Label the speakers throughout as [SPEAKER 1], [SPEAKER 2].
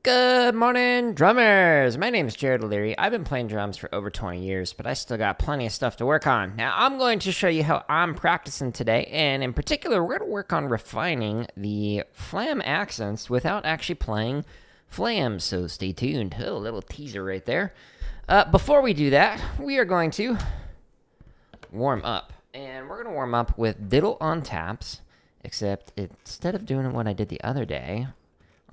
[SPEAKER 1] Good morning, drummers! My name is Jared O'Leary. I've been playing drums for over 20 years, but I still got plenty of stuff to work on. Now, I'm going to show you how I'm practicing today, and in particular, we're going to work on refining the flam accents without actually playing flam, so stay tuned. Oh, a little teaser right there. Before we do that, we are going to warm up, and we're going to warm up with Diddle on taps, except instead of doing what I did the other day,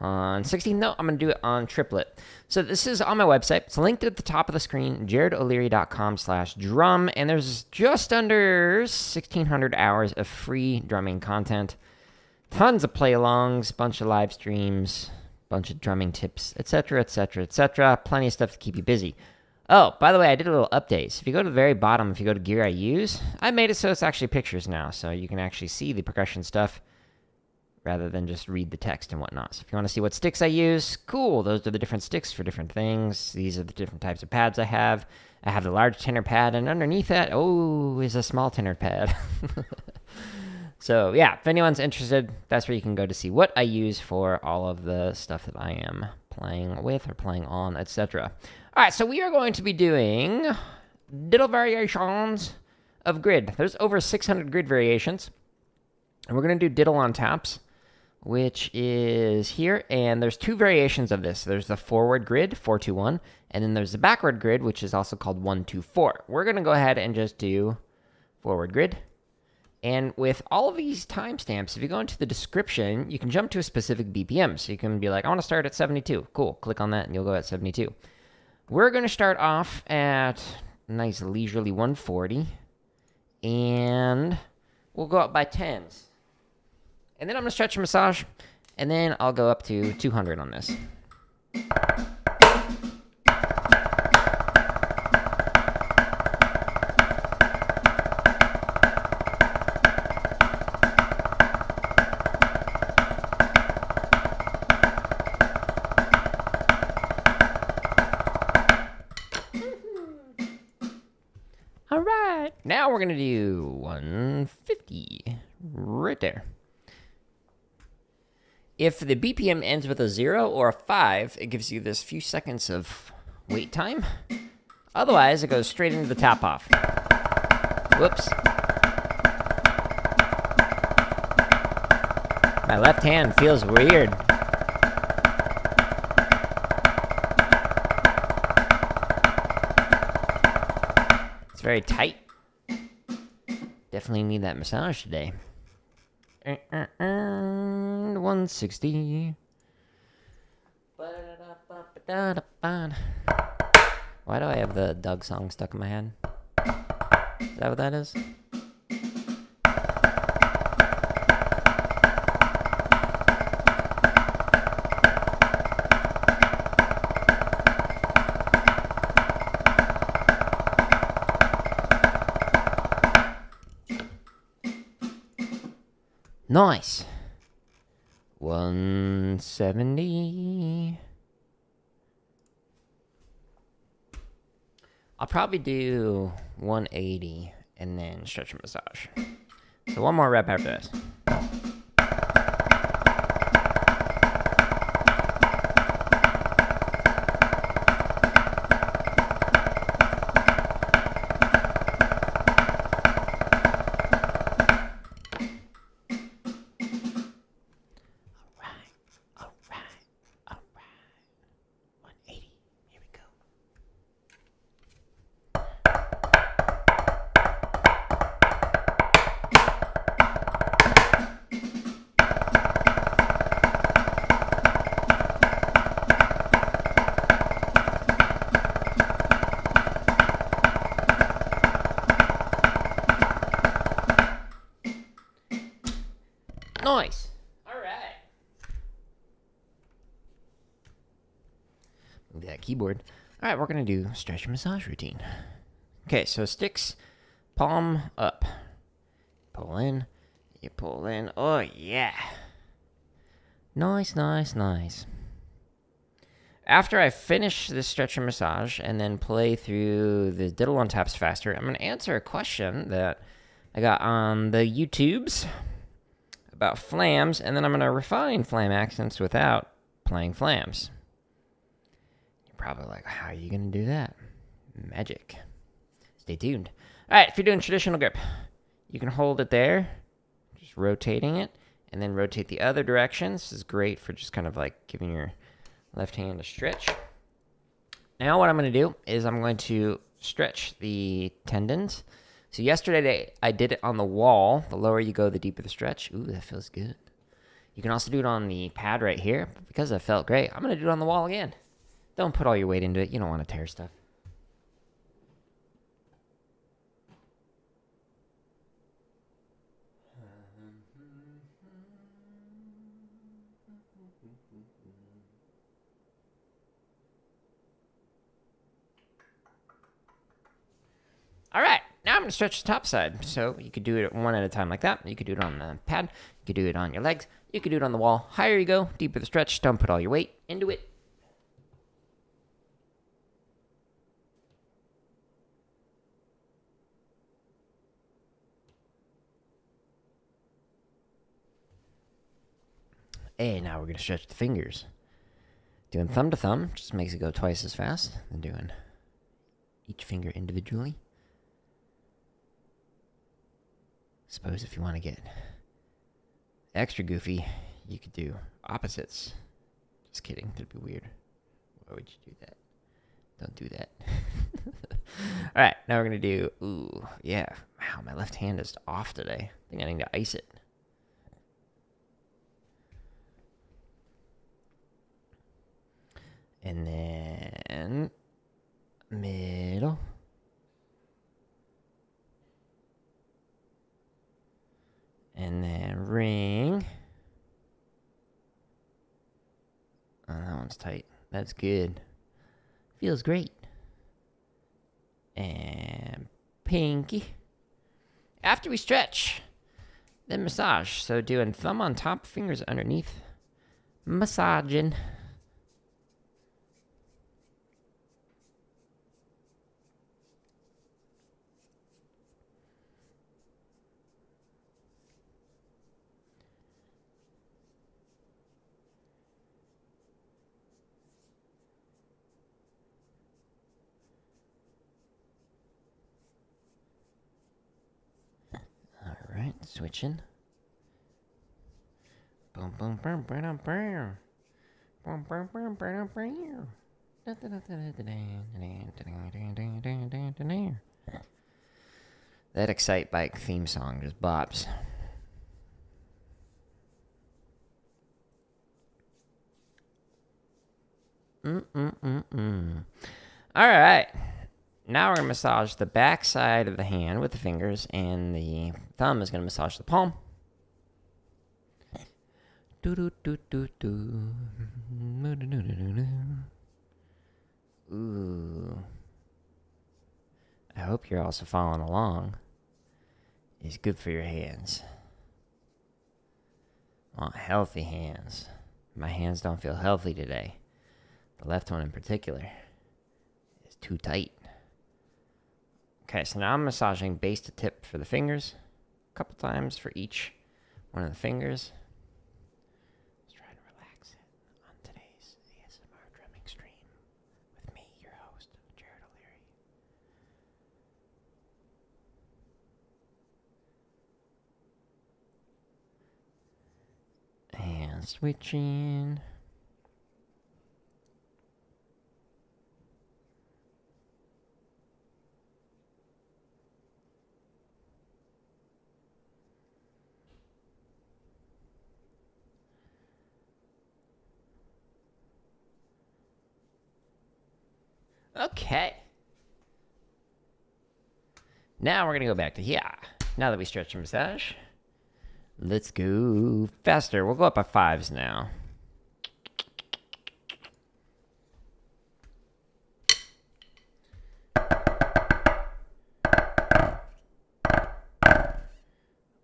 [SPEAKER 1] on 16, no, I'm going to do it on triplet. So this is on my website. It's linked at the top of the screen, jaredoleary.com/drum, and there's just under 1,600 hours of free drumming content. Tons of play-alongs, bunch of live streams, bunch of drumming tips, etc., etc., etc. Plenty of stuff to keep you busy. Oh, by the way, I did a little update. So if you go to the very bottom, if you go to gear I use, I made it so it's actually pictures now, so you can actually see the percussion stuff rather than just read the text and whatnot. So if you want to see what sticks I use, cool. Those are the different sticks for different things. These are the different types of pads I have. I have the large tenor pad, and underneath that, is a small tenor pad. So yeah, if anyone's interested, that's where you can go to see what I use for all of the stuff that I am playing with or playing on, etc. All right, so we are going to be doing diddle variations of grid. There's over 600 grid variations, and we're going to do diddle on taps, which is here, and there's two variations of this. There's the forward grid, 4-2-1, and then there's the backward grid, which is also called 1-2-4. We're going to go ahead and just do forward grid. And with all of these timestamps, if you go into the description, you can jump to a specific BPM. So you can be like, I want to start at 72. Cool, click on that, and you'll go at 72. We're going to start off at a nice leisurely 140, and we'll go up by 10s. And then I'm going to stretch and massage, and then I'll go up to 200 on this. All right, now we're going to do 150 right there. If the BPM ends with a 0 or a 5, it gives you this few seconds of wait time. Otherwise, it goes straight into the tap off. Whoops. My left hand feels weird. It's very tight. Definitely need that massage today. 160. Why do I have the Doug song stuck in my head? Is that what that is? Nice. 170. I'll probably do 180 and then stretch and massage. So one more rep after this. Nice. All right. Move that keyboard. All right, we're going to do stretch and massage routine. Okay, so sticks, palm up. Pull in. You pull in. Oh, yeah. Nice, nice, nice. After I finish this stretch and massage and then play through the diddle on taps faster, I'm going to answer a question that I got on the YouTubes about flams, and then I'm going to refine flam accents without playing flams. probably like, how are you going to do that? Magic. Stay tuned. All right, if you're doing traditional grip, you can hold it there, just rotating it, and then rotate the other direction. This is great for just kind of like giving your left hand a stretch. Now what I'm going to do is I'm going to stretch the tendons. So yesterday I did it on the wall. The lower you go, the deeper the stretch. Ooh, that feels good. You can also do it on the pad right here. But because that felt great, I'm going to do it on the wall again. Don't put all your weight into it. You don't want to tear stuff. All right, now I'm going to stretch the top side. So you could do it one at a time like that. You could do it on the pad. You could do it on your legs. You could do it on the wall. Higher you go, deeper the stretch. Don't put all your weight into it. And now we're going to stretch the fingers. Doing thumb to thumb just makes it go twice as fast than doing each finger individually. Suppose if you want to get extra goofy, you could do opposites. Just kidding, that'd be weird. Why would you do that? Don't do that. All right, now we're going to do, ooh, yeah. Wow, my left hand is off today. I think I need to ice it. And then middle. And then ring. Oh, that one's tight. That's good. Feels great. And pinky. After we stretch, then massage. So doing thumb on top, fingers underneath. Massaging. Alright, switching. Boom, boom, boom, boom, boom. Boom, boom, boom, boom, boom. That Excite Bike theme song just bops. Alright. Now we're going to massage the back side of the hand with the fingers, and the thumb is going to massage the palm. Ooh. I hope you're also following along. It's good for your hands. I want healthy hands. My hands don't feel healthy today. The left one in particular is too tight. Okay, so now I'm massaging base to tip for the fingers. A couple times for each one of the fingers. Let's try to relax it on today's ASMR drumming stream with me, your host, Jared O'Leary. And switching. Okay. Now we're going to go back to here. Now that we stretch and massage, let's go faster. We'll go up by fives now.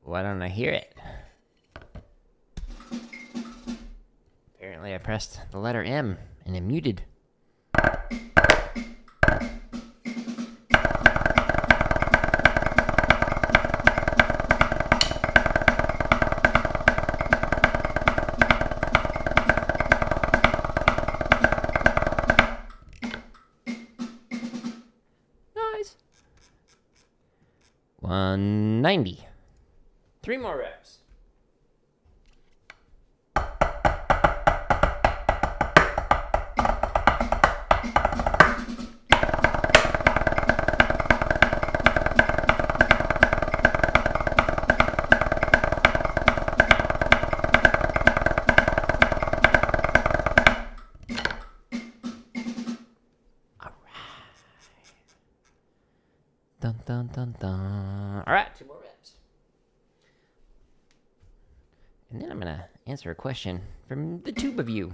[SPEAKER 1] Why don't I hear it? Apparently I pressed the letter M and it muted. 190. 3 more reps. Dun, dun, dun, dun. All right, 2 more reps. And then I'm going to answer a question from the tube of you.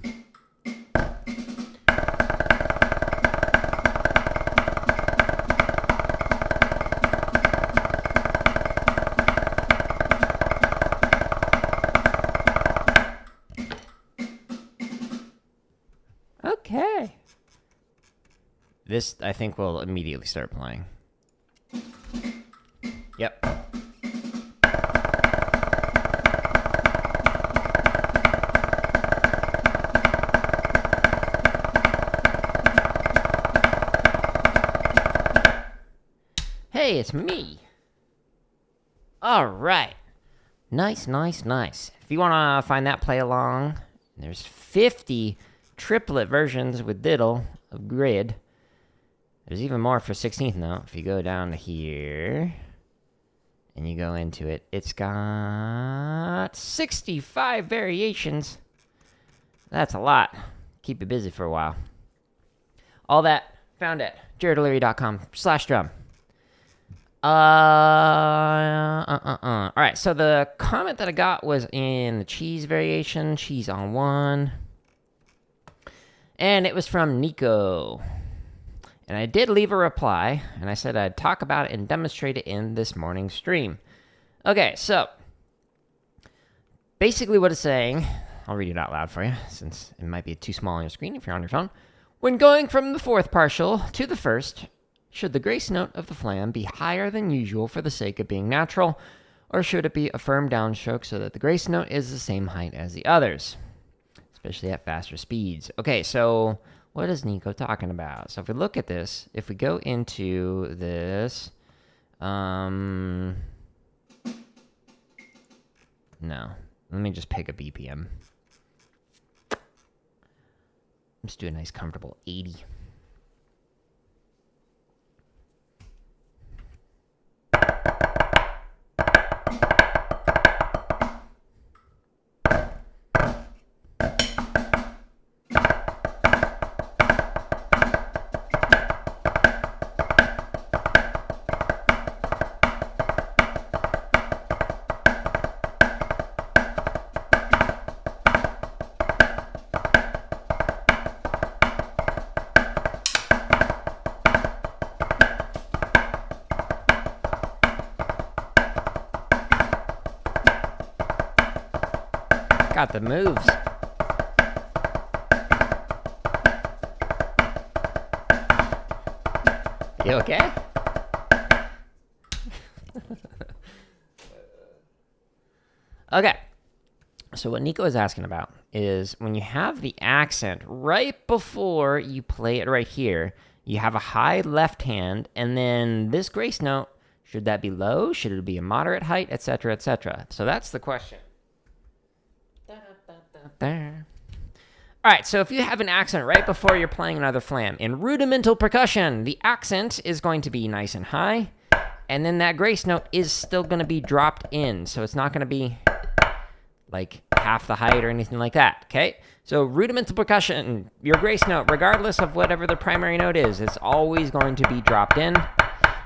[SPEAKER 1] Okay. This, I think, will immediately start playing. Yep. Hey, it's me. All right. Nice, nice, nice. If you want to find that play along, there's 50 triplet versions with Diddle of Grid. There's even more for 16th note. If you go down to here and you go into it, it's got 65 variations. That's a lot. Keep you busy for a while. All that found at jaredoleary.com/drum. All right, so the comment that I got was in the cheese variation, cheese on 1. And it was from Nico. And I did leave a reply, and I said I'd talk about it and demonstrate it in this morning's stream. Okay, so basically what it's saying, I'll read it out loud for you, since it might be too small on your screen if you're on your phone. When going from the 4th partial to the 1st, should the grace note of the flam be higher than usual for the sake of being natural, or should it be a firm downstroke so that the grace note is the same height as the others, especially at faster speeds? Okay, so what is Nico talking about? So if we look at this, if we go into this, no, let me just pick a BPM. Let's do a nice comfortable 80. Got the moves. You okay? Okay. So what Nico is asking about is when you have the accent right before you play it right here, you have a high left hand, and then this grace note, should that be low? Should it be a moderate height, etc., etc.? So that's the question. There. All right, so if you have an accent right before you're playing another flam, in rudimental percussion, the accent is going to be nice and high, and then that grace note is still going to be dropped in, so it's not going to be like half the height or anything like that, okay? So rudimental percussion, your grace note, regardless of whatever the primary note is, it's always going to be dropped in,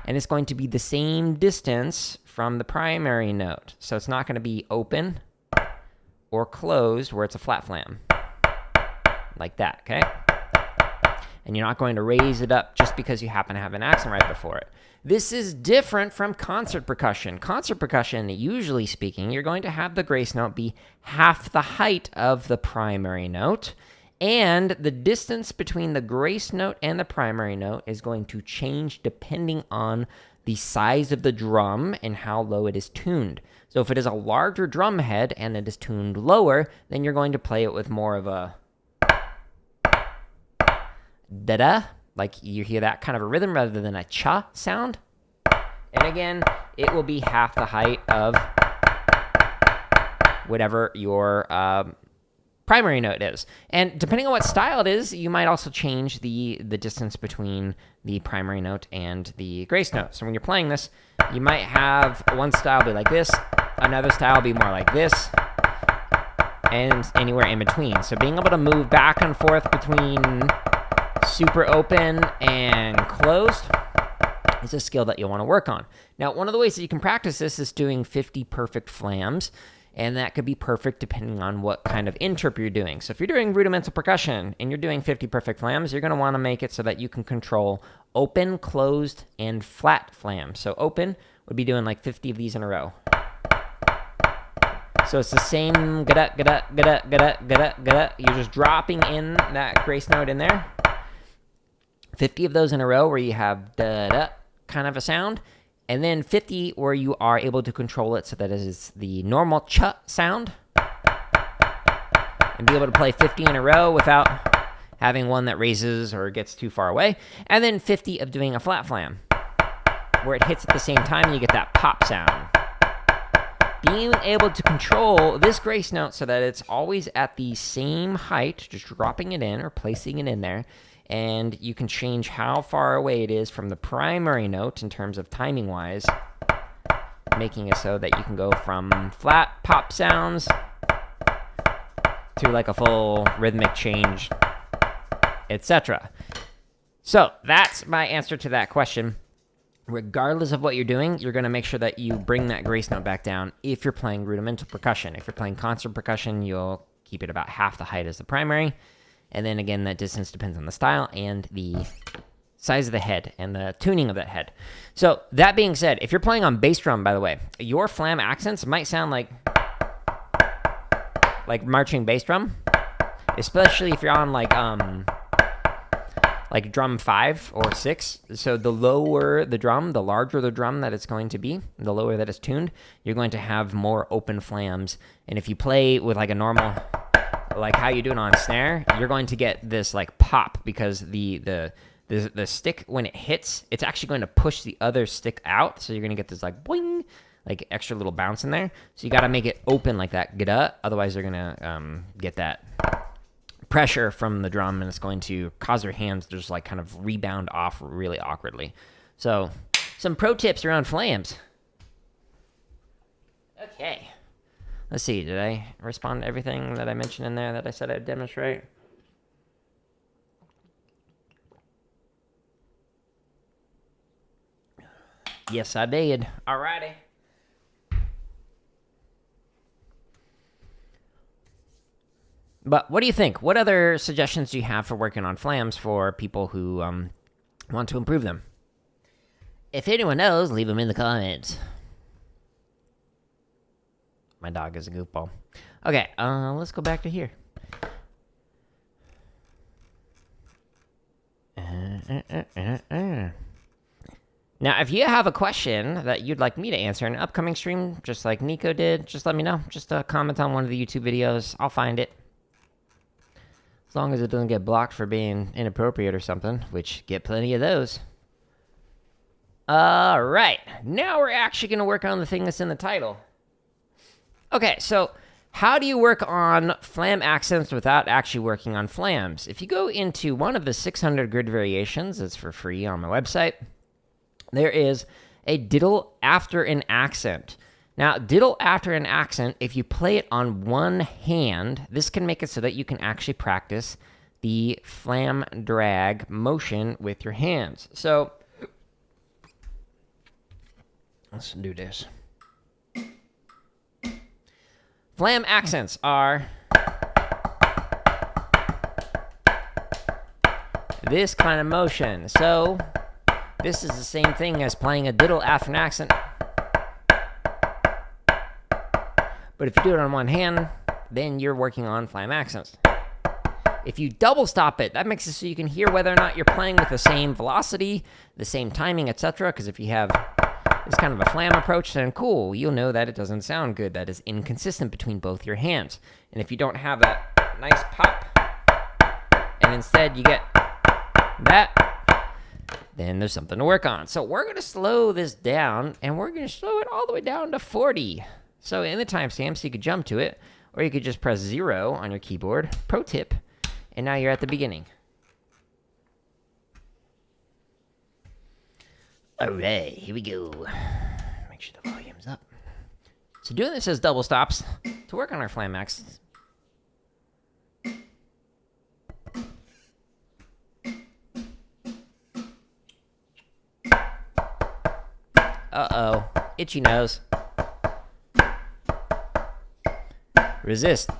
[SPEAKER 1] and it's going to be the same distance from the primary note, so it's not going to be open or closed where it's a flat flam, like that, okay? And you're not going to raise it up just because you happen to have an accent right before it. This is different from concert percussion. Concert percussion, usually speaking, you're going to have the grace note be half the height of the primary note, and the distance between the grace note and the primary note is going to change depending on the size of the drum and how low it is tuned. So if it is a larger drum head and it is tuned lower, then you're going to play it with more of a da-da, like you hear that kind of a rhythm rather than a cha sound. And again, it will be half the height of whatever your primary note is. And depending on what style it is, you might also change the distance between the primary note and the grace note. So when you're playing this, you might have one style be like this, another style be more like this, and anywhere in between. So being able to move back and forth between super open and closed is a skill that you'll want to work on. Now, one of the ways that you can practice this is doing 50 perfect flams, and that could be perfect depending on what kind of interp you're doing. So if you're doing rudimental percussion and you're doing 50 perfect flams, you're going to want to make it so that you can control open, closed, and flat flams. So open would be doing like 50 of these in a row. So it's the same gada, gada, gada, gada, gada, gada. You're just dropping in that grace note in there. 50 of those in a row where you have da-da kind of a sound. And then 50 where you are able to control it so that it is the normal ch sound. And be able to play 50 in a row without having one that raises or gets too far away. And then 50 of doing a flat flam, where it hits at the same time and you get that pop sound. Being able to control this grace note so that it's always at the same height, just dropping it in or placing it in there, and you can change how far away it is from the primary note in terms of timing-wise, making it so that you can go from flat pop sounds to like a full rhythmic change, etc. So that's my answer to that question. Regardless of what you're doing, you're going to make sure that you bring that grace note back down if you're playing rudimental percussion. If you're playing concert percussion, you'll keep it about half the height as the primary. And then again, that distance depends on the style and the size of the head and the tuning of that head. So that being said, if you're playing on bass drum, by the way, your flam accents might sound like marching bass drum, especially if you're on like drum 5 or 6. So the lower the drum, the larger the drum that it's going to be, the lower that it's tuned, you're going to have more open flams. And if you play with like a normal, like how you do it on snare, you're going to get this like pop because the stick, when it hits, it's actually going to push the other stick out. So you're going to get this like boing, like extra little bounce in there. So you got to make it open like that, gada. Otherwise you're going to get that pressure from the drum, and it's going to cause your hands to just like kind of rebound off really awkwardly. So some pro tips around flams. Okay. Let's see, did I respond to everything that I mentioned in there that I said I'd demonstrate? Yes, I did. Alrighty. But what do you think? What other suggestions do you have for working on flams for people who want to improve them? If anyone knows, leave them in the comments. My dog is a goofball. Okay, let's go back to here. Now, if you have a question that you'd like me to answer in an upcoming stream, just like Nico did, just let me know. Just comment on one of the YouTube videos. I'll find it. As long as it doesn't get blocked for being inappropriate or something, which get plenty of those. All right, now we're actually going to work on the thing that's in the title. Okay, so how do you work on flam accents without actually working on flams? If you go into one of the 600 grid variations, it's for free on my website, there is a diddle after an accent. Now, diddle after an accent, if you play it on one hand, this can make it so that you can actually practice the flam drag motion with your hands. So, let's do this. Flam accents are this kind of motion. So, this is the same thing as playing a diddle after an accent. But if you do it on one hand, then you're working on flam accents. If you double stop it, that makes it so you can hear whether or not you're playing with the same velocity, the same timing, etc. Because if you have this kind of a flam approach, then cool, you'll know that it doesn't sound good. That is inconsistent between both your hands. And if you don't have that nice pop, and instead you get that, then there's something to work on. So we're going to slow this down, and we're going to slow it all the way down to 40. So in the timestamps, you could jump to it, or you could just press 0 on your keyboard. Pro tip. And now you're at the beginning. All right, here we go. Make sure the volume's up. So doing this as double stops to work on our flam accents. Uh-oh, itchy nose. Resist.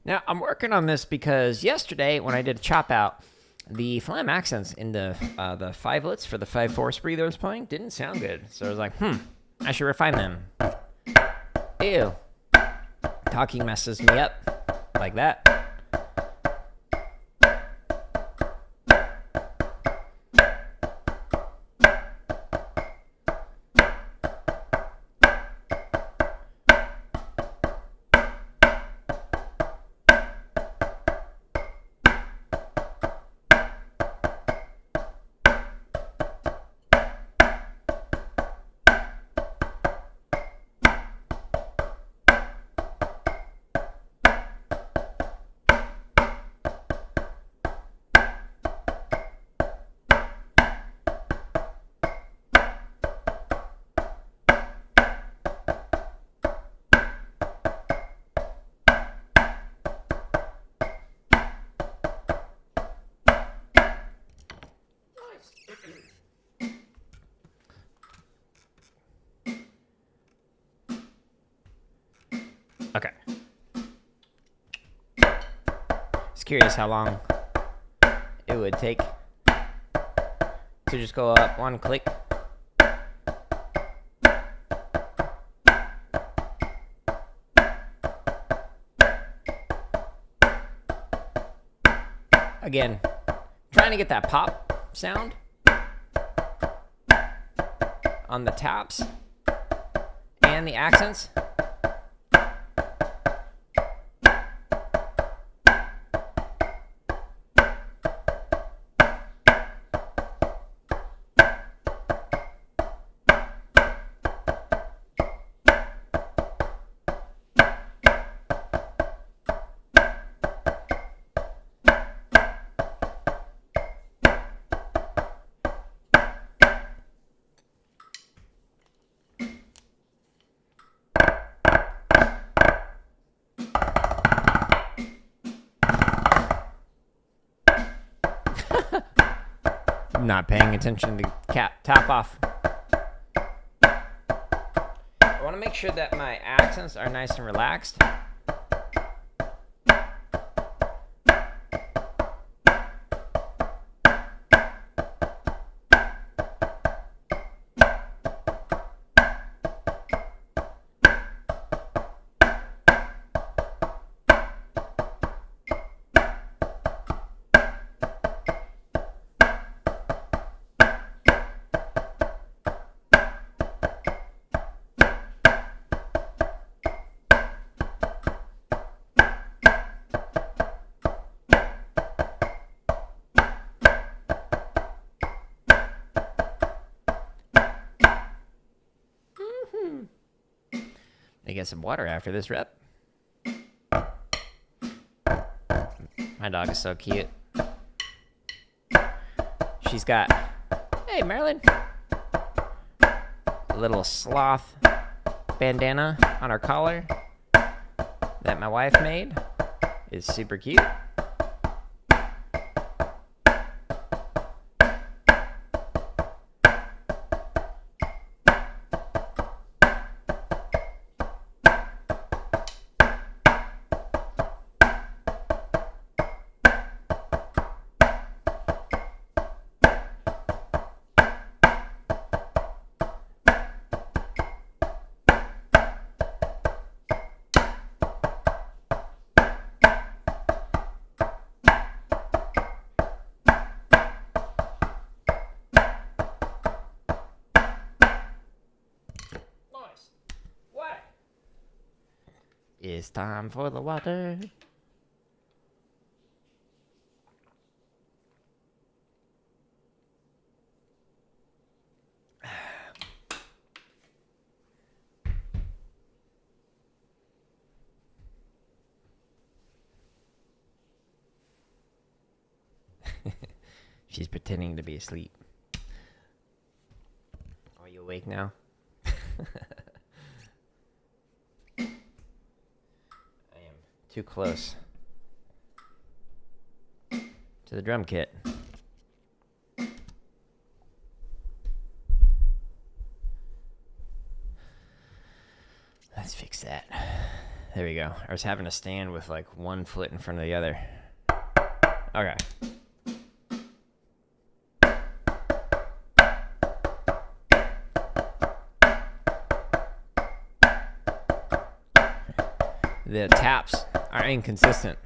[SPEAKER 1] Now, I'm working on this because yesterday when I did a chop out, the flam accents in the 5-lets for the 5/4 spree that I was playing didn't sound good. So I was like, I should refine them. Ew. Talking messes me up like that. Okay. Just curious how long it would take to just go up one click. Again, trying to get that pop sound on the taps and the accents. Not paying attention to the tap off. I want to make sure that my accents are nice and relaxed. I get some water after this rep. My dog is so cute. She's got, hey Marilyn, a little sloth bandana on her collar that my wife made. Is super cute. It's time for the water. She's pretending to be asleep. Are you awake now? I am too close to the drum kit. Let's fix that. There we go. I was having to stand with like one foot in front of the other. Okay. The taps are inconsistent.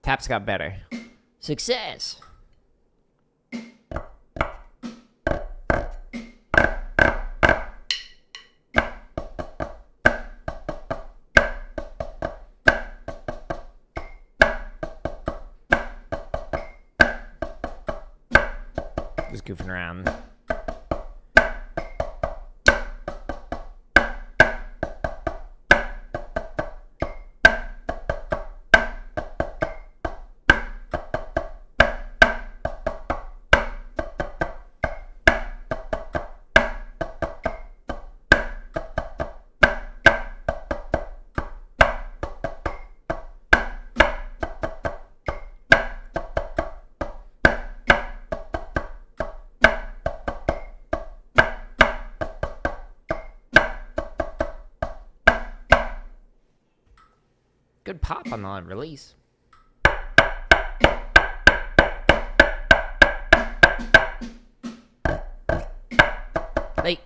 [SPEAKER 1] Taps got better. Success! Just goofing around. Good pop on the release. Hey.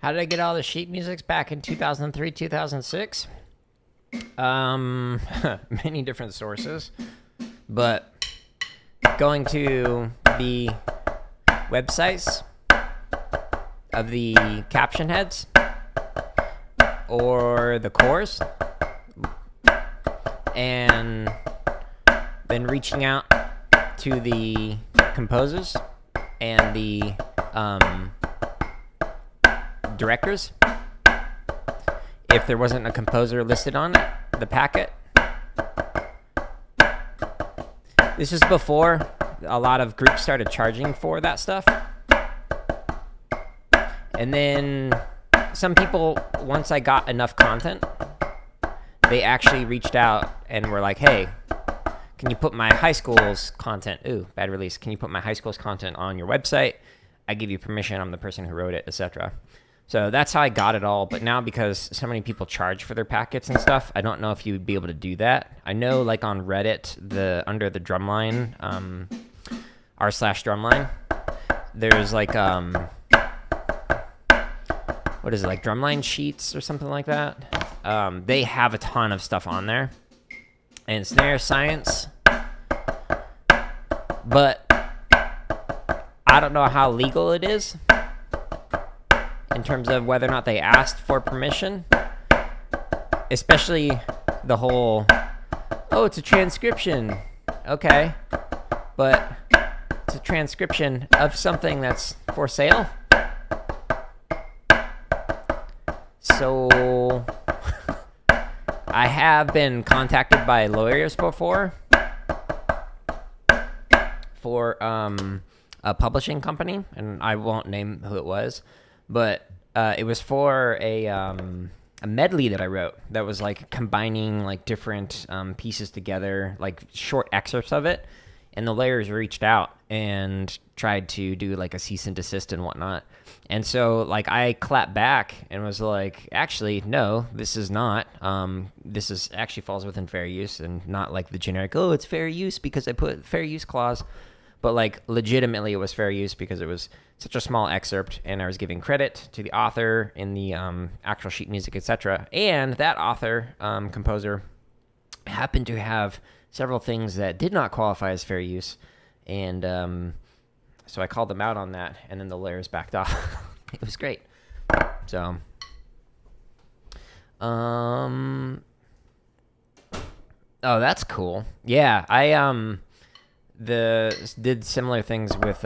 [SPEAKER 1] How did I get all the sheet musics back in 2003, 2006? Many different sources, but going to the websites of the caption heads or the cores, and then reaching out to the composers and the directors if there wasn't a composer listed on it, the packet. This is before a lot of groups started charging for that stuff. And then some people, once I got enough content, they actually reached out and were like, hey, can you put my high school's content, bad release, can you put my high school's content on your website? I give you permission, I'm the person who wrote it, etc. So that's how I got it all. But now, because so many people charge for their packets and stuff, I don't know if you would be able to do that. I know, like on Reddit, under the drumline, r/drumline, there's like, what is it, like drumline sheets or something like that? They have a ton of stuff on there. And snare science. But I don't know how legal it is in terms of whether or not they asked for permission. Especially the whole, oh, it's a transcription. Okay. But it's a transcription of something that's for sale. So I have been contacted by lawyers before for a publishing company, and I won't name who it was, but it was for a medley that I wrote that was like combining like different pieces together, like short excerpts of it, and the lawyers reached out and tried to do like a cease and desist and whatnot. And so like I clapped back and was like, actually, no, this is not. This is actually falls within fair use, and not like the generic, oh, it's fair use because I put fair use clause. But like legitimately it was fair use because it was such a small excerpt and I was giving credit to the author in the actual sheet music, etc. And that author, composer, happened to have several things that did not qualify as fair use. And so I called them out on that, and then the lawyers backed off. It was great. So, oh, that's cool. Yeah, I did similar things with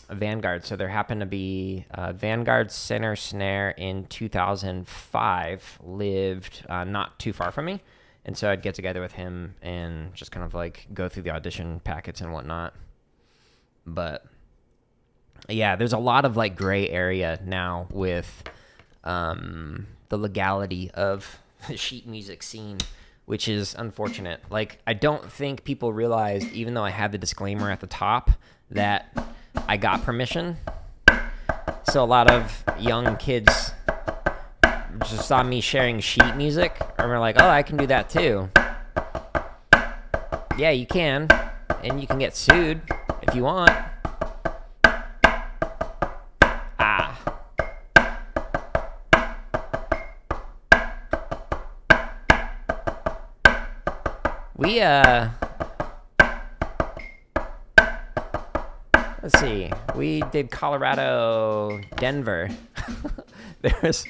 [SPEAKER 1] Vanguard. So there happened to be Vanguard center snare in 2005 lived not too far from me. And so I'd get together with him and just kind of like go through the audition packets and whatnot. But yeah, there's a lot of like gray area now with the legality of the sheet music scene, which is unfortunate. Like, I don't think people realized, even though I had the disclaimer at the top, that I got permission. So a lot of young kids just saw me sharing sheet music and were like, oh, I can do that too. Yeah, you can. And you can get sued if you want. We, let's see, we did Colorado, Denver. There's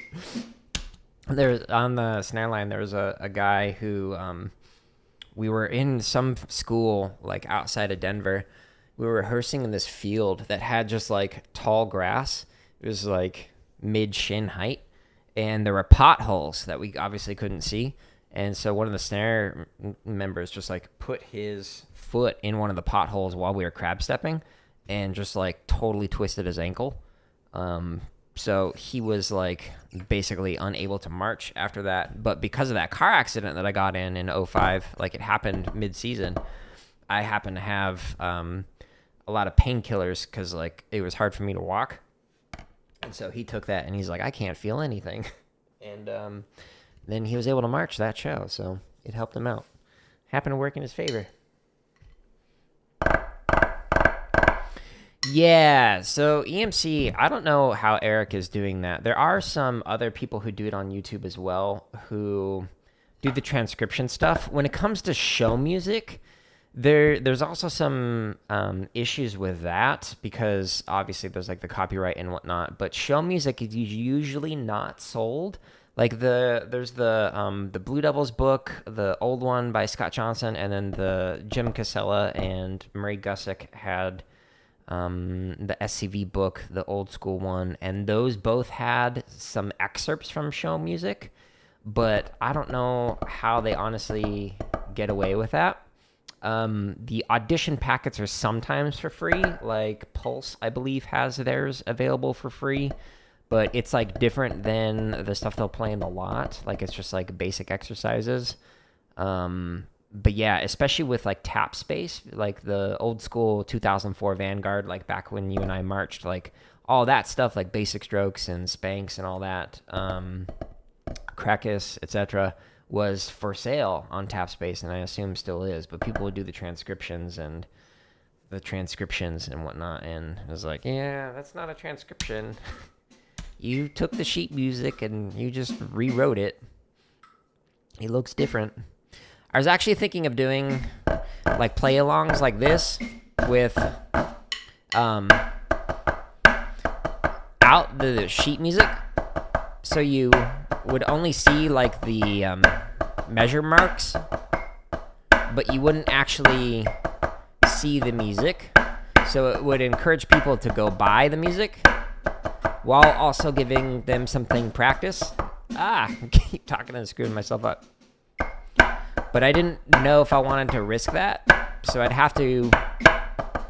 [SPEAKER 1] on the snare line, there was a guy who, we were in some school, like outside of Denver. We were rehearsing in this field that had just like tall grass. It was like mid-shin height, and there were potholes that we obviously couldn't see. And so one of the snare members just like put his foot in one of the potholes while we were crab stepping and just like totally twisted his ankle. So he was like basically unable to march after that. But because of that car accident that I got in 2005, like it happened mid-season, I happened to have a lot of painkillers because like it was hard for me to walk. And so he took that and he's like, I can't feel anything. And then he was able to march that show, so it helped him out. Happened to work in his favor. Yeah, so EMC, I don't know how Eric is doing that. There are some other people who do it on YouTube as well who do the transcription stuff. When it comes to show music, there's also some issues with that because obviously there's like the copyright and whatnot, but show music is usually not sold. Like there's the Blue Devils book, the old one by Scott Johnson, and then the Jim Casella and Murray Gussick had the SCV book, the old school one, and those both had some excerpts from show music. but I don't know how they honestly get away with that. The audition packets are sometimes for free, like Pulse, I believe, has theirs available for free, but it's like different than the stuff they'll play in the lot. Like it's just like basic exercises. But yeah, especially with like tap space, like the old school 2004 Vanguard, like back when you and I marched, like all that stuff, like basic strokes and spanks and all that, Krakus, etc., was for sale on tap space, and I assume still is. But people would do the transcriptions and whatnot, and it was like, yeah, that's not a transcription. You took the sheet music and you just rewrote it. It looks different. I was actually thinking of doing like play-alongs like this with out the sheet music, so you would only see like the measure marks, but you wouldn't actually see the music. So it would encourage people to go buy the music while also giving them something practice. Keep talking and screwing myself up. But I didn't know if I wanted to risk that, so I'd have to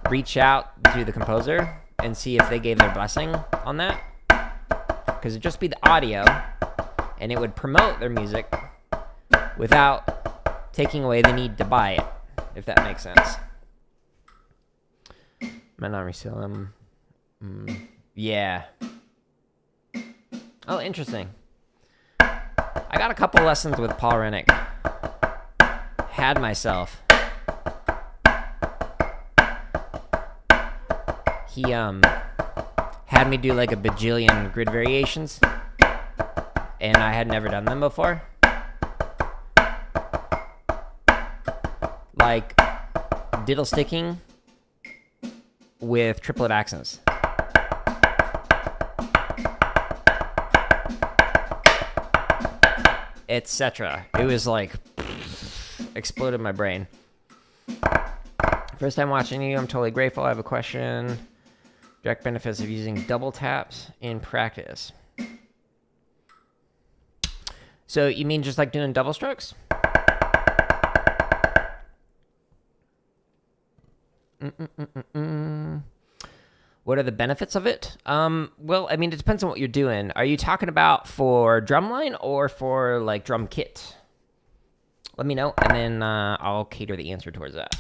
[SPEAKER 1] reach out to the composer and see if they gave their blessing on that. Because it'd just be the audio, and it would promote their music without taking away the need to buy it, if that makes sense. Might not resell them. Yeah. Oh, interesting. I got a couple lessons with Paul Rennick. Had myself. He had me do like a bajillion grid variations, and I had never done them before. Like diddle sticking with triplet accents. Etc. It was like exploded my brain. First time watching you, I'm totally grateful. I have a question. Direct benefits of using double taps in practice. So you mean just like doing double strokes? What are the benefits of it? Well, I mean, it depends on what you're doing. Are you talking about for drumline or for like drum kit? Let me know, and then I'll cater the answer towards that.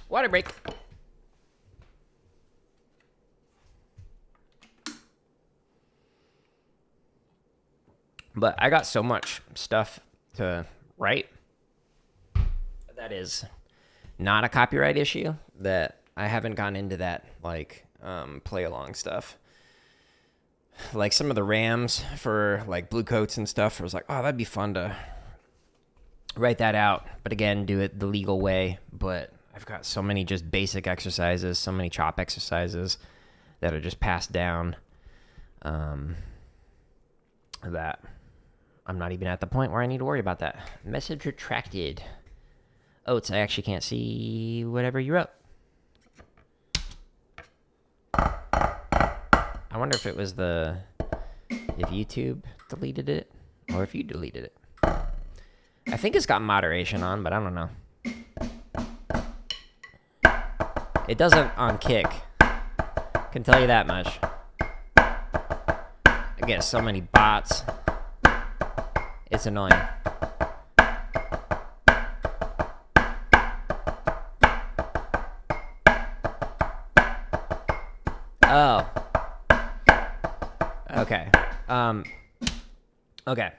[SPEAKER 1] Water break. But I got so much stuff to write that is not a copyright issue that I haven't gone into that like play along stuff. Like some of the RAMs for like blue coats and stuff, I was like, oh, that'd be fun to write that out. But again, do it the legal way. But I've got so many just basic exercises, so many chop exercises that are just passed down that I'm not even at the point where I need to worry about that. Message retracted. Oats, I actually can't see whatever you wrote. I wonder if it was if YouTube deleted it or if you deleted it. I think it's got moderation on, but I don't know. It doesn't on Kick. Can tell you that much. I get so many bots. It's annoying. Oh. Okay. Okay.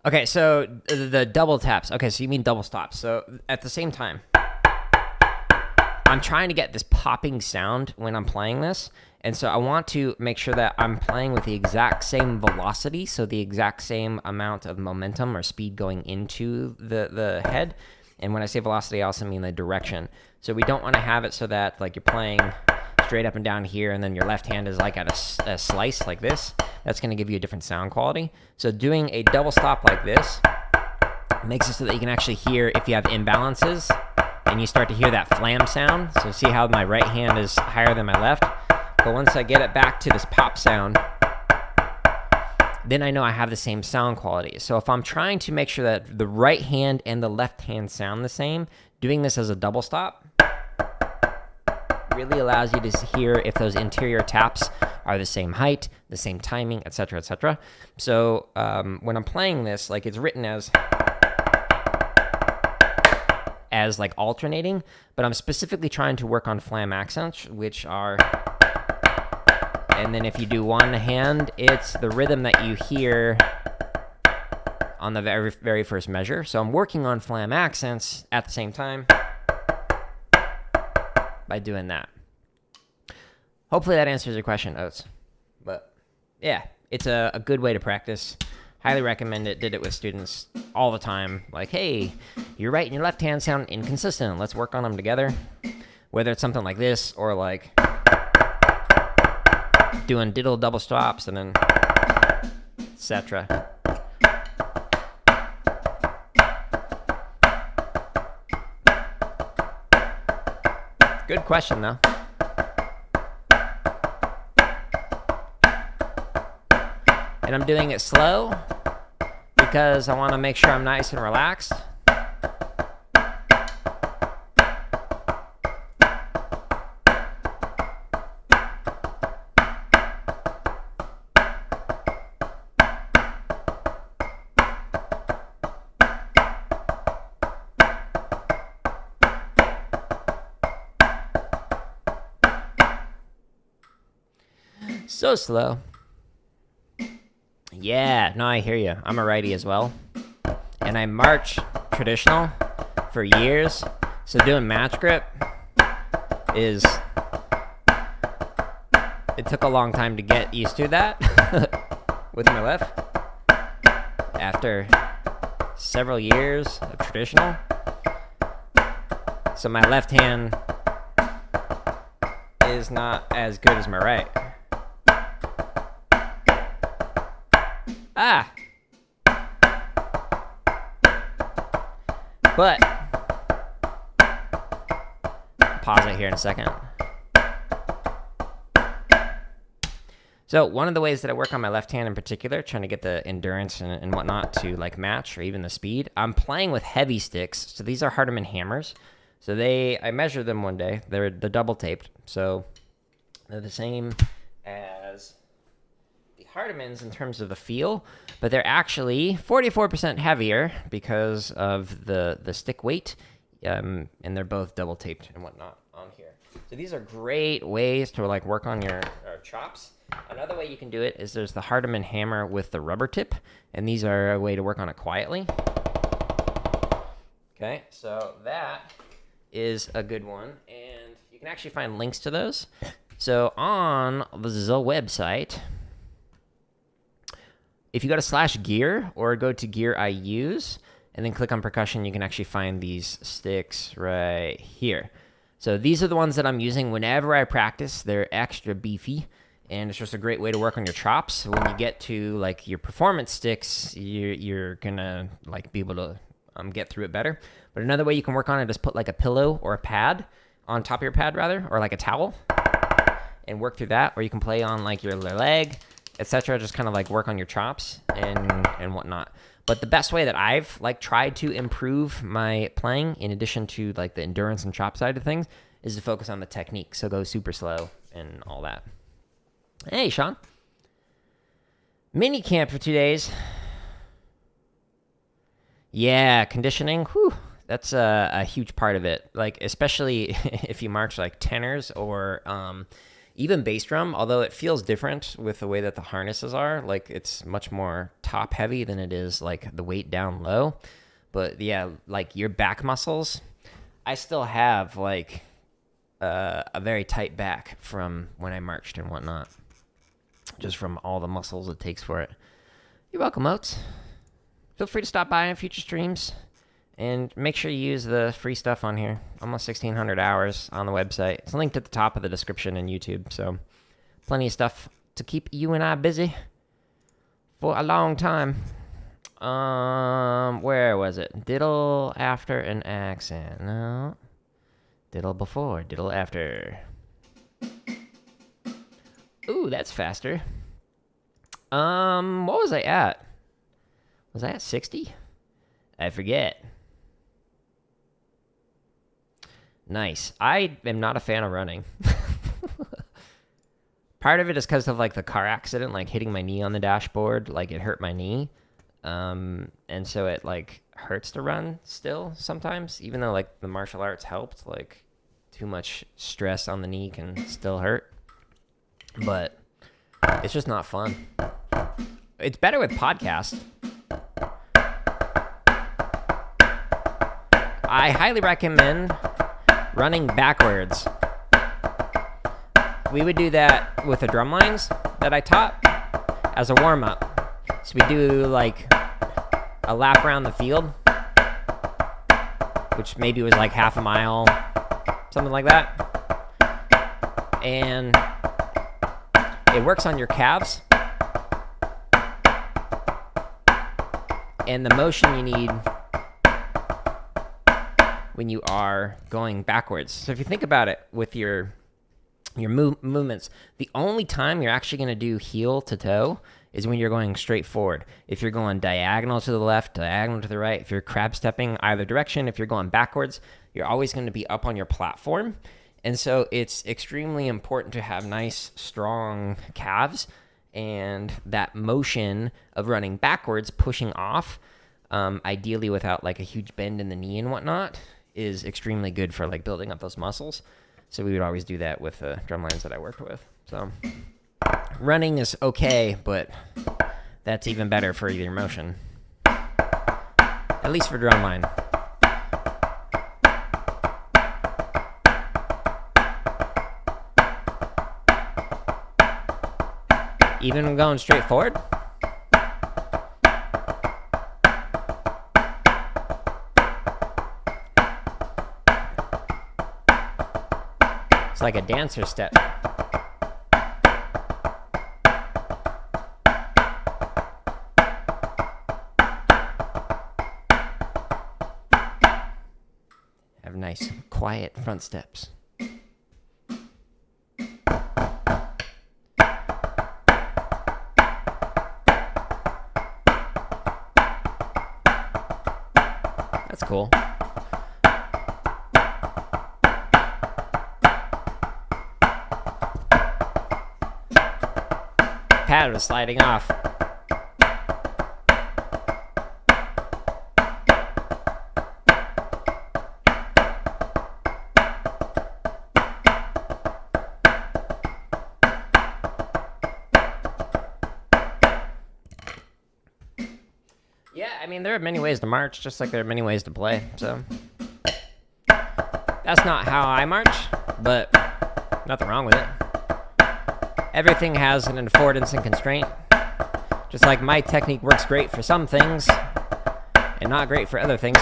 [SPEAKER 1] Okay, so the double taps. Okay, so you mean double stops. So at the same time, I'm trying to get this popping sound when I'm playing this. And so I want to make sure that I'm playing with the exact same velocity, so the exact same amount of momentum or speed going into the head. And when I say velocity, I also mean the direction. So we don't want to have it so that like you're playing straight up and down here, and then your left hand is like at a slice like this. That's going to give you a different sound quality. So doing a double stop like this makes it so that you can actually hear if you have imbalances, and you start to hear that flam sound. So see how my right hand is higher than my left? But once I get it back to this pop sound, then I know I have the same sound quality. So if I'm trying to make sure that the right hand and the left hand sound the same, doing this as a double stop really allows you to hear if those interior taps are the same height, the same timing, etc., etc. So when I'm playing this, like it's written as like alternating, but I'm specifically trying to work on flam accents, which are, and then if you do one hand, it's the rhythm that you hear on the very, very first measure. So I'm working on flam accents at the same time by doing that. Hopefully that answers your question, Oates. But yeah, it's a good way to practice. Highly recommend it. Did it with students all the time. Like, hey, your right and your left hand sound inconsistent. Let's work on them together. Whether it's something like this or like doing diddle double stops and then etc. Good question, though. And I'm doing it slow because I want to make sure I'm nice and relaxed. So slow. Yeah, no, I hear you. I'm a righty as well. And I march traditional for years. So doing match grip is... It took a long time to get used to that with my left. After several years of traditional. So my left hand is not as good as my right. Ah! But, pause it here in a second. So one of the ways that I work on my left hand in particular, trying to get the endurance and whatnot to like match or even the speed, I'm playing with heavy sticks. So these are Hardeman hammers. So I measured them one day. They're double taped. So they're the same as Hardemans in terms of the feel, but they're actually 44% heavier because of the stick weight, and they're both double taped and whatnot on here. So these are great ways to like work on your chops. Another way you can do it is there's the Hardeman hammer with the rubber tip, and these are a way to work on it quietly. Okay, so that is a good one, and you can actually find links to those. So on the website, if you go to /gear or go to gear I use and then click on percussion, you can actually find these sticks right here. So these are the ones that I'm using whenever I practice. They're extra beefy, and it's just a great way to work on your chops. When you get to like your performance sticks, you're gonna like be able to get through it better. But another way you can work on it is put like a pillow or a pad on top of your pad rather, or like a towel, and work through that. Or you can play on like your leg, etc. Just kind of like work on your chops and whatnot. But the best way that I've like tried to improve my playing, in addition to like the endurance and chop side of things, is to focus on the technique. So go super slow and all that. Hey, Sean. Mini camp for 2 days. Yeah, conditioning. Whew, that's a huge part of it. Like especially if you march like tenors or Even bass drum, although it feels different with the way that the harnesses are, like it's much more top heavy than it is like the weight down low. But yeah, like your back muscles, I still have like a very tight back from when I marched and whatnot, just from all the muscles it takes for it. You're welcome, Oates. Feel free to stop by on future streams, and make sure you use the free stuff on here. Almost 1,600 hours on the website. It's linked at the top of the description in YouTube, so plenty of stuff to keep you and I busy for a long time. Where was it? Diddle after an accent. No. Diddle before, diddle after. Ooh, that's faster. What was I at? Was I at 60? I forget. Nice. I am not a fan of running. Part of it is because of like the car accident, like hitting my knee on the dashboard, like it hurt my knee. And so it like hurts to run still sometimes, even though like the martial arts helped, like too much stress on the knee can still hurt. But it's just not fun. It's better with podcasts. I highly recommend running backwards. We would do that with the drum lines that I taught as a warm-up. So we do like a lap around the field, which maybe was like half a mile, something like that. And it works on your calves and the motion you need when you are going backwards. So if you think about it with your movements, the only time you're actually going to do heel to toe is when you're going straight forward. If you're going diagonal to the left, diagonal to the right, if you're crab stepping either direction, if you're going backwards, you're always going to be up on your platform. And so it's extremely important to have nice, strong calves, and that motion of running backwards, pushing off, ideally without like a huge bend in the knee and whatnot, is extremely good for like building up those muscles. So we would always do that with the drum lines that I worked with. So running is okay, but that's even better for your motion. At least for drumline. Even going straight forward? It's like a dancer step. Have nice, quiet front steps. That's cool. Pad was sliding off. Yeah, I mean, there are many ways to march, just like there are many ways to play, so that's not how I march, but nothing wrong with it. Everything has an affordance and constraint. Just like my technique works great for some things and not great for other things.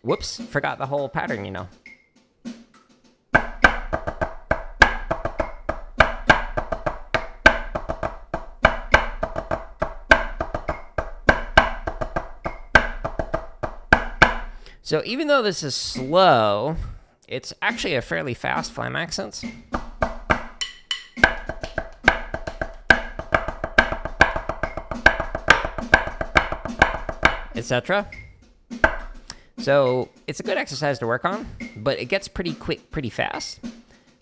[SPEAKER 1] Whoops, forgot the whole pattern, you know. So even though this is slow, it's actually a fairly fast flam accent. Etc. So it's a good exercise to work on, but it gets pretty quick, pretty fast,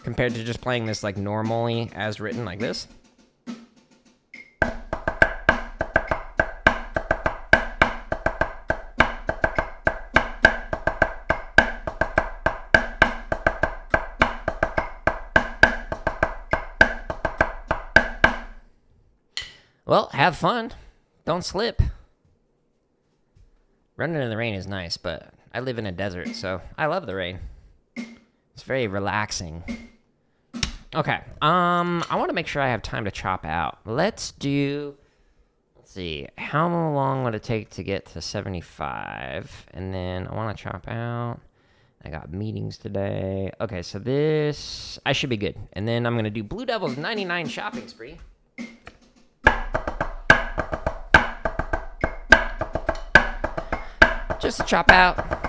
[SPEAKER 1] compared to just playing this like normally as written like this. Well, have fun. Don't slip. Running in the rain is nice, but I live in a desert, so I love the rain. It's very relaxing. Okay, I want to make sure I have time to chop out. Let's see, how long would it take to get to 75? And then I want to chop out. I got meetings today. Okay, so this, I should be good. And then I'm going to do Blue Devil's 99 shopping spree. Just to chop out.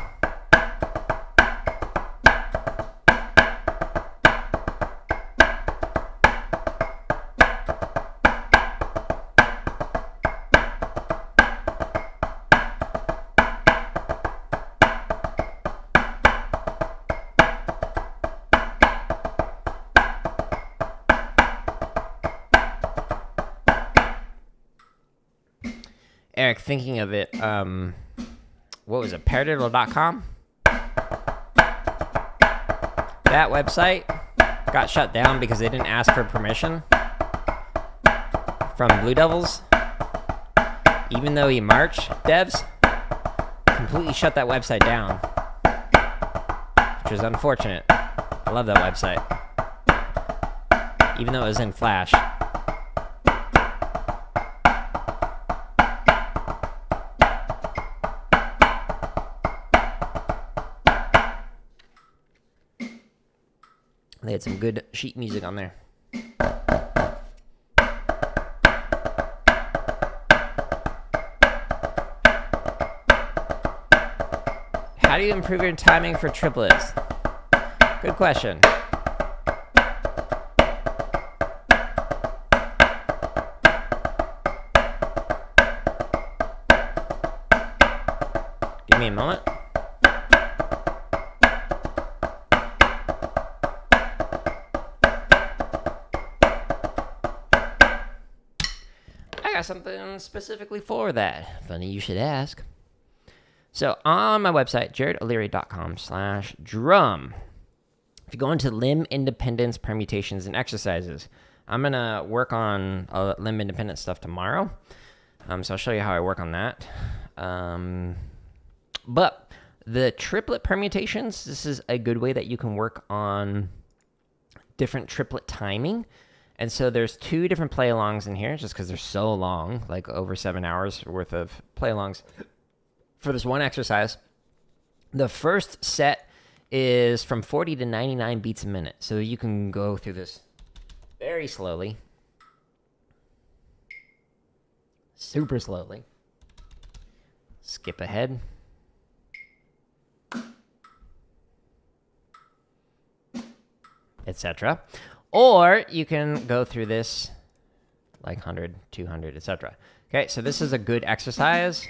[SPEAKER 1] Eric, thinking of it, what was it, paradiddle.com? That website got shut down because they didn't ask for permission from Blue Devils. Even though he marched, devs completely shut that website down, which was unfortunate. I love that website, even though it was in Flash. They had some good sheet music on there. How do you improve your timing for triplets? Good question. Give me a moment. Got something specifically for that. Funny you should ask. So on my website, jaredoleary.com/drum, if you go into limb independence, permutations, and exercises, I'm going to work on limb independent stuff tomorrow. So I'll show you how I work on that. But the triplet permutations, this is a good way that you can work on different triplet timing. And so there's 2 different play-alongs in here, just because they're so long, like over 7 hours worth of play-alongs for this one exercise. The first set is from 40 to 99 beats a minute. So you can go through this very slowly. Super slowly. Skip ahead. Etc. Or you can go through this like 100, 200, etc. Okay, so this is a good exercise.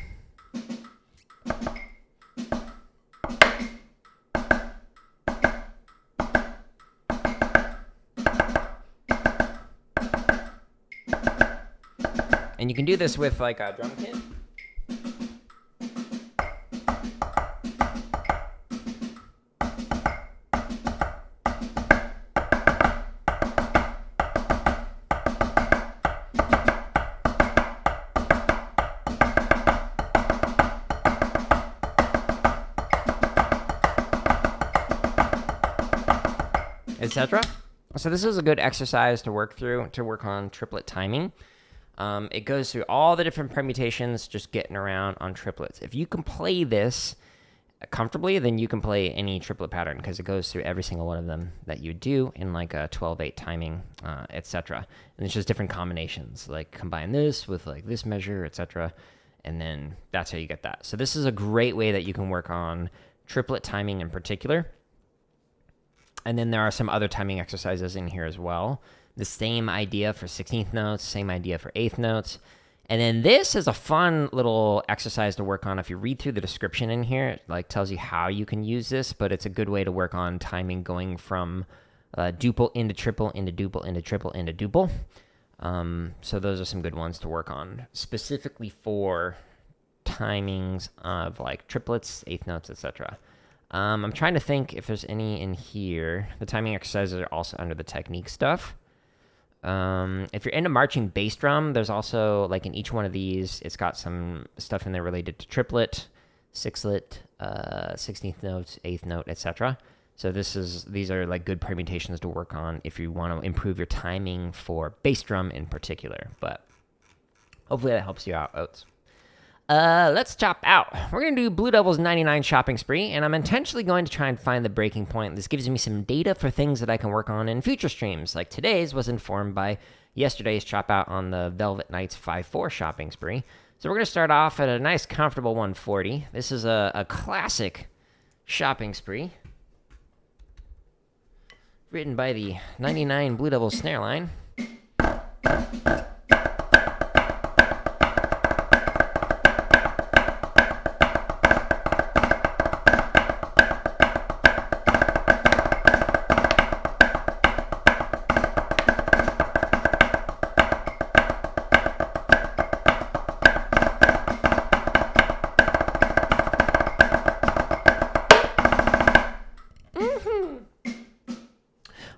[SPEAKER 1] And you can do this with like a drum kit. Etc. So this is a good exercise to work through to work on triplet timing. It goes through all the different permutations, just getting around on triplets. If you can play this comfortably, then you can play any triplet pattern because it goes through every single one of them that you do in like a 12/8 timing, etc. And it's just different combinations, like combine this with like this measure, etc. And then that's how you get that. So this is a great way that you can work on triplet timing in particular. And then there are some other timing exercises in here as well. The same idea for 16th notes, same idea for 8th notes. And then this is a fun little exercise to work on. If you read through the description in here, it like tells you how you can use this, but it's a good way to work on timing going from duple into triple into duple into triple into duple. So those are some good ones to work on, specifically for timings of like triplets, 8th notes, etc. I'm trying to think if there's any in here. The timing exercises are also under the technique stuff. If you're into marching bass drum, there's also, like, in each one of these, it's got some stuff in there related to triplet, sixlet, 16th notes, 8th note, etc. So these are like good permutations to work on if you want to improve your timing for bass drum in particular. But hopefully that helps you out, Oates. Let's chop out. We're going to do Blue Devil's 99 shopping spree, and I'm intentionally going to try and find the breaking point. This gives me some data for things that I can work on in future streams. Like today's was informed by yesterday's chop out on the Velvet Knights 5-4 shopping spree. So we're going to start off at a nice comfortable 140. This is a classic shopping spree written by the 99 Blue Devil snare line.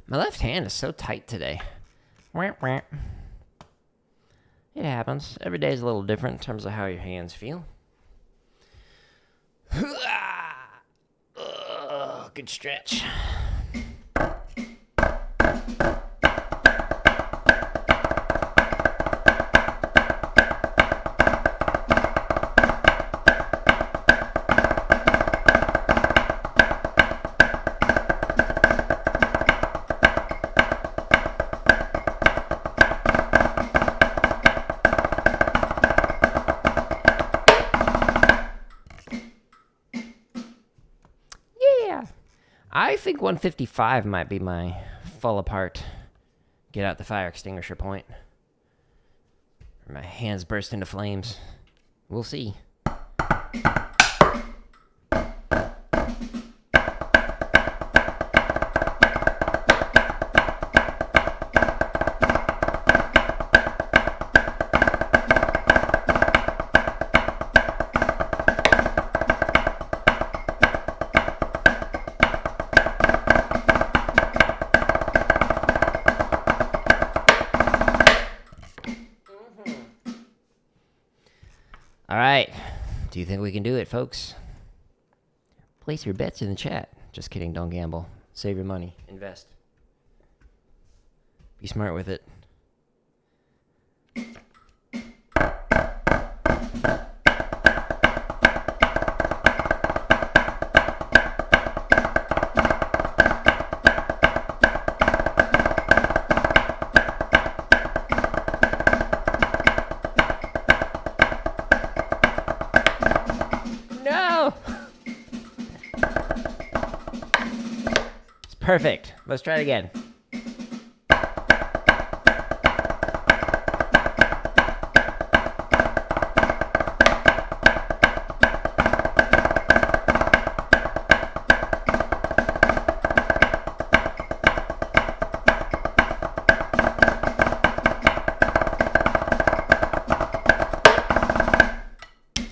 [SPEAKER 1] My left hand is so tight today. It happens. Every day is a little different in terms of how your hands feel. Good stretch. I think 155 might be my fall apart, get out the fire extinguisher point. Or my hands burst into flames. We'll see. All right. Do you think we can do it, folks? Place your bets in the chat. Just kidding. Don't gamble. Save your money. Invest. Be smart with it. Perfect. Let's try it again.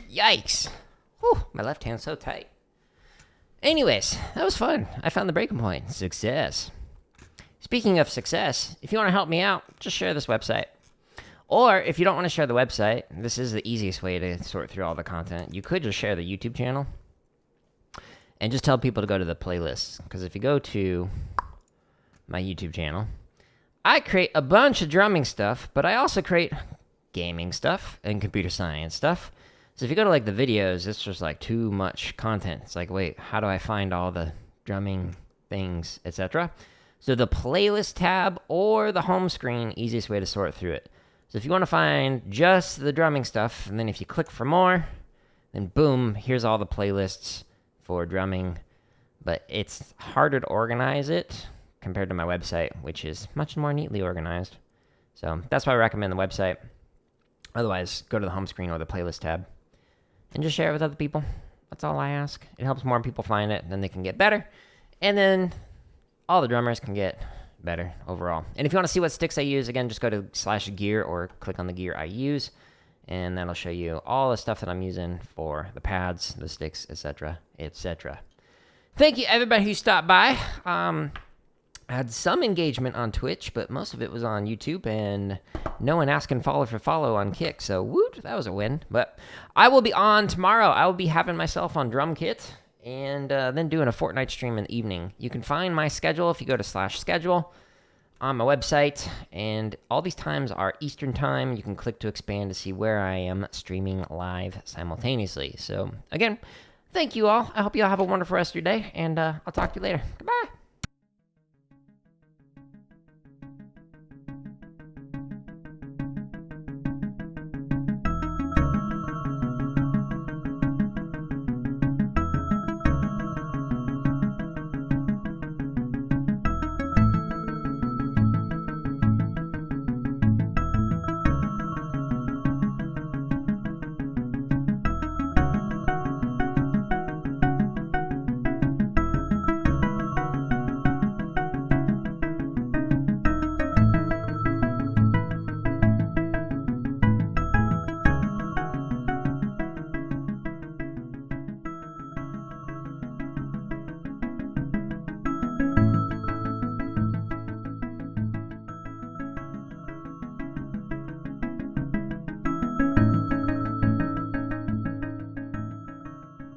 [SPEAKER 1] Yikes. Whew, my left hand's so tight. Anyways, that was fun. I found the breaking point. Success. Speaking of success, if you want to help me out, just share this website. Or if you don't want to share the website, this is the easiest way to sort through all the content. You could just share the YouTube channel and just tell people to go to the playlists. Because if you go to my YouTube channel, I create a bunch of drumming stuff, but I also create gaming stuff and computer science stuff. So if you go to like the videos, it's just like too much content. It's like, wait, how do I find all the drumming things, etc.? So the playlist tab or the home screen, easiest way to sort through it. So if you want to find just the drumming stuff, and then if you click for more, then boom, here's all the playlists for drumming. But it's harder to organize it compared to my website, which is much more neatly organized. So that's why I recommend the website. Otherwise, go to the home screen or the playlist tab. And just share it with other people. That's all I ask. It helps more people find it, then they can get better. And then all the drummers can get better overall. And if you want to see what sticks I use, again, just go to /gear or click on the gear I use. And that'll show you all the stuff that I'm using for the pads, the sticks, etc., etc. Thank you, everybody who stopped by. I had some engagement on Twitch, but most of it was on YouTube, and no one asking follow for follow on Kick. So, woot, that was a win. But I will be on tomorrow. I will be having myself on Drum Kit, and then doing a Fortnite stream in the evening. You can find my schedule if you go to /schedule on my website, and all these times are Eastern time. You can click to expand to see where I am streaming live simultaneously. So, again, thank you all. I hope you all have a wonderful rest of your day, and I'll talk to you later. Goodbye.